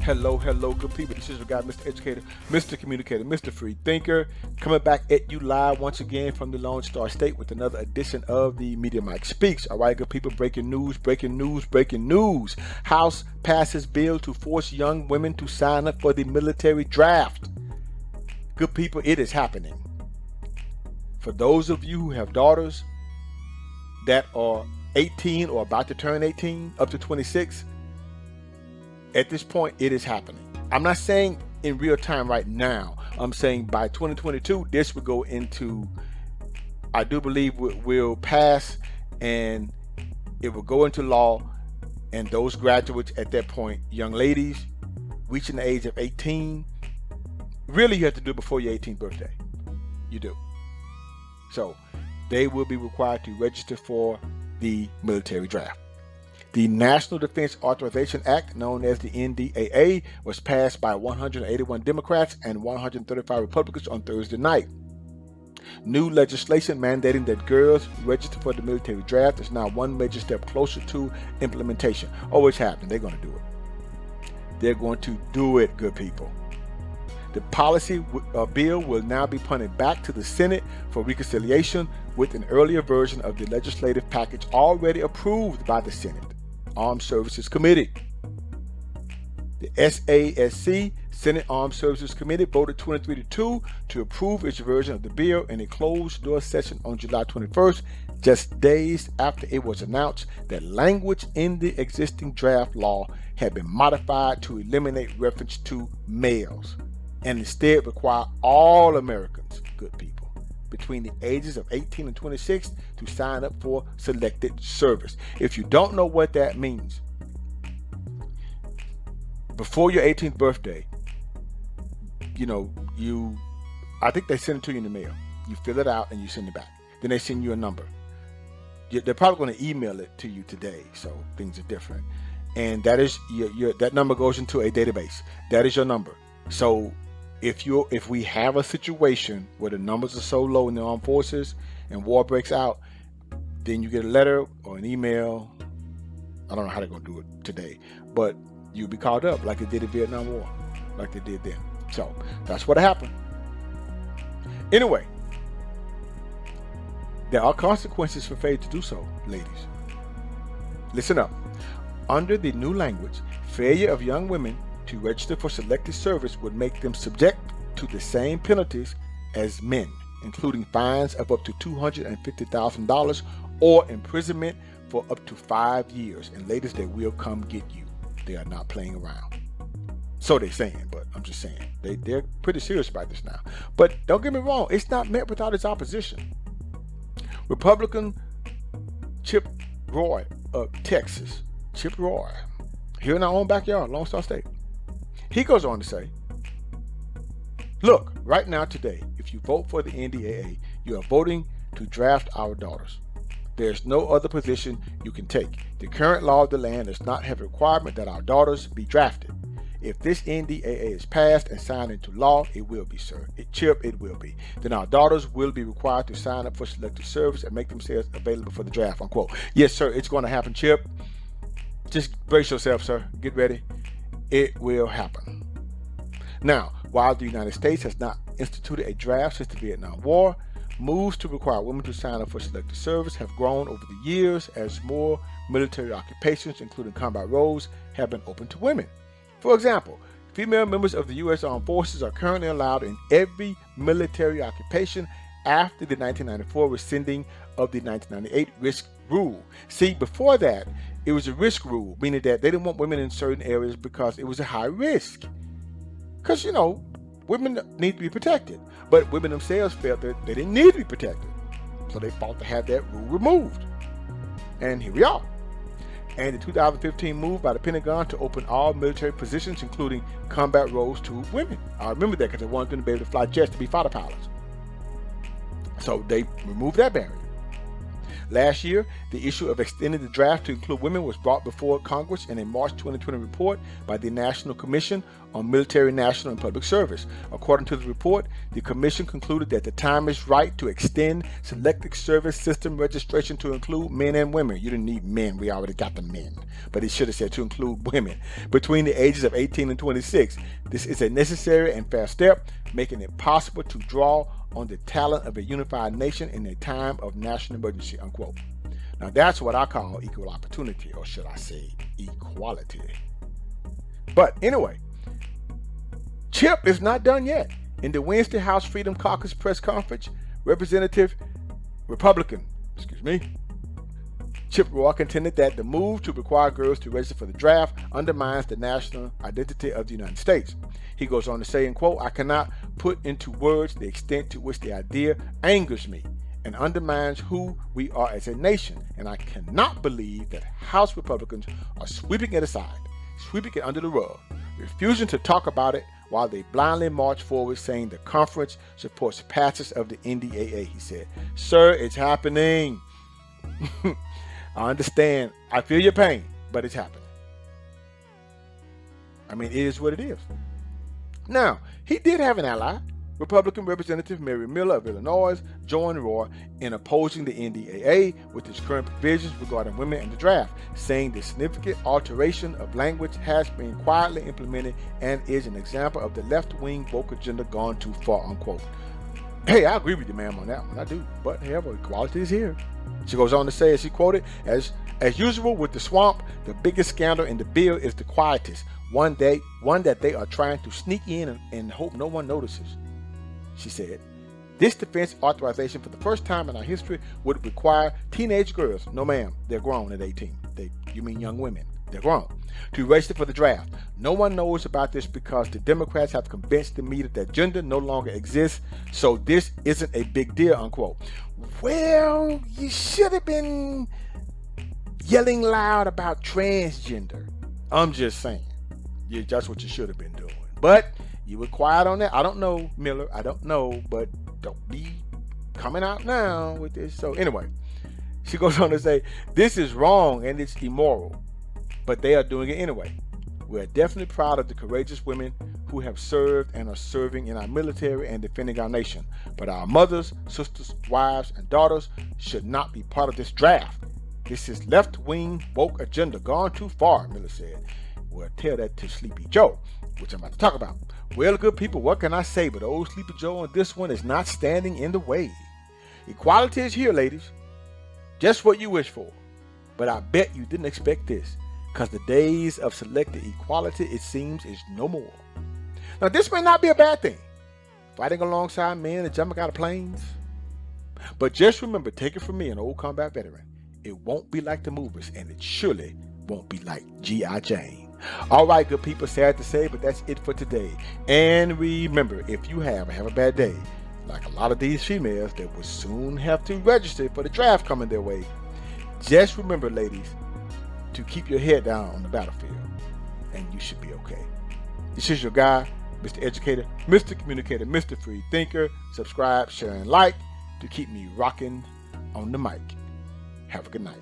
Hello, good people. This is your guy, Mr. Educator, Mr. Communicator, Mr. Free Thinker, coming back at you live once again from the Lone Star State with another edition of the Media Mike Speaks. All right, good people, breaking news. House passes bill to force young women to sign up for the military draft. Good people, it is happening. For those of you who have daughters that are 18 or about to turn 18, up to 26, at this point, it is happening. I'm not saying in real time right now. I'm saying by 2022, this will go into, I do believe will pass and it will go into law. And those graduates at that point, young ladies reaching the age of 18, really you have to do it before your 18th birthday. You do. So they will be required to register for the military draft. The National Defense Authorization Act, known as the NDAA, was passed by 181 Democrats and 135 Republicans on Thursday night. New legislation mandating that girls register for the military draft is now one major step closer to implementation. Oh, it's happening. They're going to do it. They're going to do it, good people. The policy bill will now be punted back to the Senate for reconciliation with an earlier version of the legislative package already approved by the Senate Armed Services Committee. The SASC, Senate Armed Services Committee, voted 23-2 to approve its version of the bill in a closed-door session on July 21st, just days after it was announced that language in the existing draft law had been modified to eliminate reference to males and instead require all Americans, good people, between the ages of 18 and 26 to sign up for selected service. If you don't know what that means, before your 18th birthday, I think they send it to you in the mail. You fill it out and you send it back. Then they send you a number. They're probably going to email it to you today, so things are different. And that is that number goes into a database. That is your number. So if we have a situation where the numbers are so low in the armed forces and war breaks out, then you get a letter or an email. I don't know how they're going to do it today, but you'll be called up like they did in the Vietnam War, like they did then. So that's what happened. Anyway, there are consequences for failure to do so, ladies. Listen up. Under the new language, failure of young women to register for selective service would make them subject to the same penalties as men, including fines of up to $250,000 or imprisonment for up to 5 years. And ladies, they will come get you. They are not playing around. So they're saying, but I'm just saying. They're pretty serious about this now. But don't get me wrong, it's not met without its opposition. Republican Chip Roy of Texas, Chip Roy, here in our own backyard, Lone Star State, he goes on to say, look, right now today, if you vote for the NDAA, you are voting to draft our daughters. There's no other position you can take. The current law of the land does not have a requirement that our daughters be drafted. If this NDAA is passed and signed into law, it will be, sir. Chip, it will be. Then our daughters will be required to sign up for selective service and make themselves available for the draft, unquote. Yes, sir, it's going to happen, Chip. Just brace yourself, sir. Get ready. It will happen. Now, while the United States has not instituted a draft since the Vietnam War, moves to require women to sign up for selective service have grown over the years as more military occupations, including combat roles, have been open to women. For example, female members of the U.S. Armed Forces are currently allowed in every military occupation after the 1994 rescinding of the 1998 risk rule. See, before that, it was a risk rule, meaning that they didn't want women in certain areas because it was a high risk. Because, women need to be protected. But women themselves felt that they didn't need to be protected. So they fought to have that rule removed. And here we are. And the 2015 move by the Pentagon to open all military positions, including combat roles, to women. I remember that because they wanted them to be able to fly jets to be fighter pilots. So they removed that barrier. Last year, the issue of extending the draft to include women was brought before Congress in a March 2020 report by the National Commission on Military, National, and Public Service. According to the report, the commission concluded that the time is right to extend Selective Service system registration to include men and women. You didn't need men, we already got the men. But it should have said to include women between the ages of 18 and 26. This is a necessary and fair step, making it possible to draw on the talent of a unified nation in a time of national emergency, unquote. Now that's what I call equal opportunity, or should I say equality. But anyway, Chip is not done yet. In the Wednesday House Freedom Caucus press conference, Republican Chip Roy contended that the move to require girls to register for the draft undermines the national identity of the United States. He goes on to say, and quote, "I cannot put into words the extent to which the idea angers me and undermines who we are as a nation, and I cannot believe that House Republicans are sweeping it aside, sweeping it under the rug, refusing to talk about it while they blindly march forward saying the conference supports passage of the NDAA," he said. Sir, it's happening. I understand. I feel your pain, but it's happening. I mean, it is what it is. Now, he did have an ally. Republican Representative Mary Miller of Illinois joined Roy in opposing the NDAA with its current provisions regarding women in the draft, saying the significant alteration of language has been quietly implemented and is an example of the left-wing woke agenda gone too far, unquote. Hey, I agree with you, ma'am, on that one. I do. But however, equality is here. She goes on to say, as she quoted, as usual with the swamp, the biggest scandal in the bill is the quietest, one that they are trying to sneak in and hope no one notices. She said, this defense authorization for the first time in our history would require teenage girls, no ma'am, they're grown at 18. You mean young women, they're grown, to register for the draft. No one knows about this because the Democrats have convinced the media that gender no longer exists, so this isn't a big deal, unquote. Well, you should have been yelling loud about transgender. I'm just saying. Yeah, that's what you should have been doing. But you were quiet on that. I don't know, Miller. I don't know, but don't be coming out now with this. So anyway, she goes on to say, this is wrong and it's immoral, but they are doing it anyway. We are definitely proud of the courageous women who have served and are serving in our military and defending our nation. But our mothers, sisters, wives, and daughters should not be part of this draft. This is left-wing woke agenda gone too far, Miller said. Well, tell that to Sleepy Joe, which I'm about to talk about. Well, good people, what can I say? But old Sleepy Joe on this one is not standing in the way. Equality is here, ladies. Just what you wish for. But I bet you didn't expect this, because the days of selective equality, it seems, is no more. Now, this may not be a bad thing, fighting alongside men and jumping out of planes. But just remember, take it from me, an old combat veteran, it won't be like the movies, and it surely won't be like G.I. Jane. All right, good people, sad to say, but that's it for today. And remember, if you have a bad day, like a lot of these females that will soon have to register for the draft coming their way, just remember, ladies, to keep your head down on the battlefield, and you should be okay. This is your guy, Mr. Educator, Mr. Communicator, Mr. Free Thinker. Subscribe, share, and like to keep me rocking on the mic. Have a good night.